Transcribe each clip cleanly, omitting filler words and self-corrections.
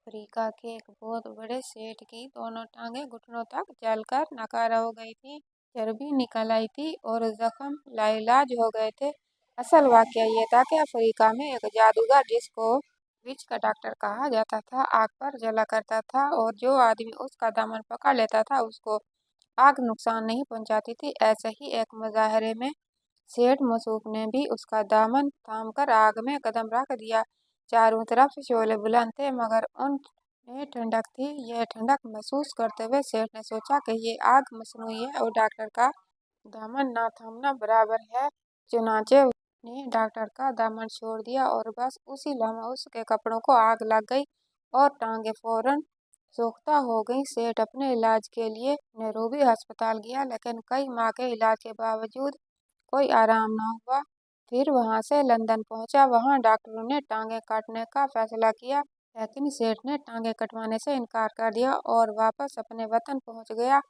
Africa के एक बहुत बड़े सेठ की दोनों टांगें घुटनों तक जलकर नकारा हो गई थी। चर्बी निकल आई थी और जख्म लाइलाज हो गए थे। असल वाकया ये था कि अफ्रीका में एक जादूगर, जिसको विच का डॉक्टर कहा जाता था, आग पर जला करता था और जो आदमी उसका दामन पकड़ लेता था उसको आग नुकसान नहीं पहुंचाती थी। ऐसे ही एक मुजाहरे में सेठ मसूफ ने भी उसका दामन थामकर आग में कदम रख दिया। चारों तरफ शोले बुलंद थे, मगर उनमें ठंडक थी। यह ठंडक महसूस करते हुए सेठ ने सोचा कि ये आग मसनूई है और डॉक्टर का दामन न थामना बराबर है। चुनाचे उसने डॉक्टर का दामन छोड़ दिया और बस उसी लम्हे उसके कपड़ों को आग लग गई और टांगे फौरन सोख्ता हो गई। सेठ अपने इलाज के लिए नैरोबी अस्पताल गया, लेकिन कई माह के इलाज के बावजूद कोई आराम न हुआ। फिर वहां से लंदन पहुंचा। वहां डॉक्टरों ने टांगे काटने का फैसला किया, लेकिन सेठ ने टांगे कटवाने से इनकार कर दिया और वापस अपने वतन पहुंच गया।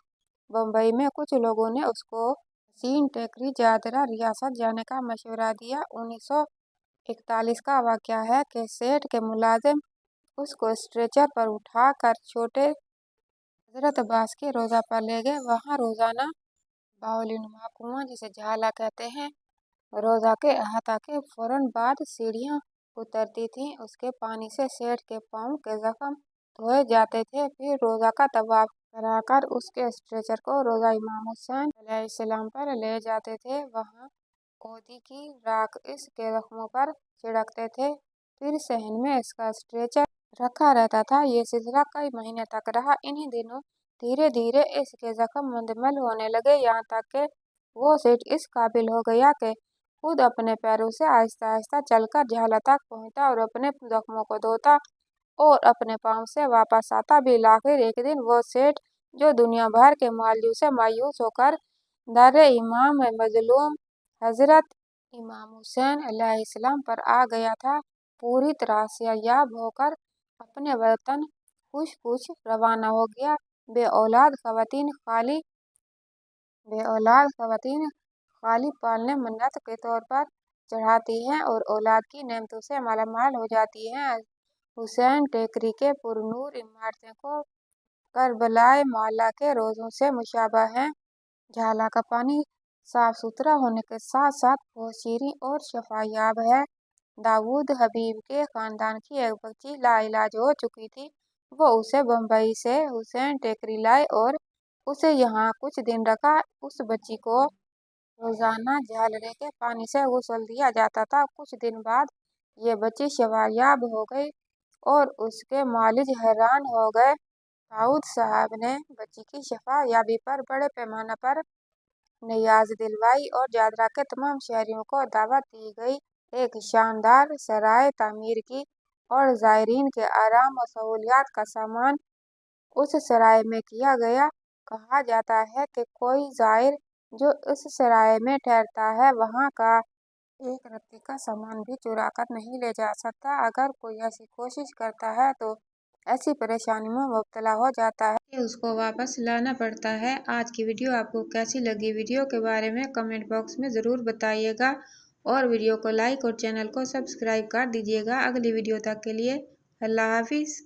बम्बई में कुछ लोगों ने उसको हसीन टेकरी दादरा रियासत जाने का मशवरा दिया। 1941 का वाकया है कि सेठ के मुलाजिम उसको स्ट्रेचर पर उठाकर छोटे हजरत अब्बास के रोजा पर ले गए। वहां रोजाना बावलीनुमा कुआं, जिसे झाला कहते हैं, रोजा के अहाता के फौरन बाद सीढ़ियां उतरती थीं। उसके पानी से सेठ के पांव के जख्म धोए जाते थे। फिर रोजा का तवाफ कराकर उसके स्ट्रेचर को रोजा इमाम हुसैन अलैहिस्सलाम पर ले जाते थे। वहां ओदी की राख इसके जख्मों पर छिड़कते थे। फिर सहन में इसका स्ट्रेचर रखा रहता था। ये सिलसिला कई महीने तक रहा। इन्हीं दिनों धीरे धीरे इसके जख्म मुंदमल होने लगे, यहाँ तक कि वो सेठ इस काबिल हो गया कि खुद अपने पैरों से आहिस्ता आहिस्ता चलकर झाला तक पहुंचता और अपने जख्मों को धोता और अपने पाँव से वापस आता भी। आखिर एक दिन वो सेठ, जो दुनिया भर के मालियों से मायूस होकर दर इमाम मजलूम हजरत इमाम हुसैन अलैहिस्सलाम पर आ गया था, पूरी तरह से याब होकर अपने वतन खुश खुश रवाना हो गया। बेऔलाद खवातीन खाली पालने मन्नत के तौर पर चढ़ाती हैं और औलाद की नेमतों से मालामाल हो जाती हैं। हुसैन टेकरी के पुरनूर इमारतें को करबलाए माला के रोजों से मुशाबा हैं। झाला का पानी साफ सुथरा होने के साथ साथ बहुत शीरीं और शफायाब है। दाऊद हबीब के खानदान की एक बच्ची लाइलाज हो चुकी थी। वो उसे बम्बई से हुसैन टेकरी लाए और उसे यहाँ कुछ दिन रखा। उस बच्ची को रोजाना झालरे के पानी से गुस्ल दिया जाता था। कुछ दिन बाद ये बच्ची शफायाब हो गई और उसके मालिज हैरान हो गए। दाऊद साहब ने बच्ची की शफायाबी पर बड़े पैमाने पर नियाज दिलवाई और दादरा के तमाम शहरियों को दावत दी गई। एक शानदार सराय तामीर की और जायरीन के आराम और सहूलियात का सामान उस सराय में किया गया। कहा जाता है कि कोई जायर जो उस सराय में ठहरता है, वहाँ का एक रत्ती का सामान भी चुरा कर नहीं ले जा सकता। अगर कोई ऐसी कोशिश करता है तो ऐसी परेशानी में मुब्तला हो जाता है कि उसको वापस लाना पड़ता है। आज की वीडियो आपको कैसी लगी? वीडियो के बारे में कमेंट बॉक्स में ज़रूर बताइएगा और वीडियो को लाइक और चैनल को सब्सक्राइब कर दीजिएगा। अगली वीडियो तक के लिए अल्लाह हाफिज़।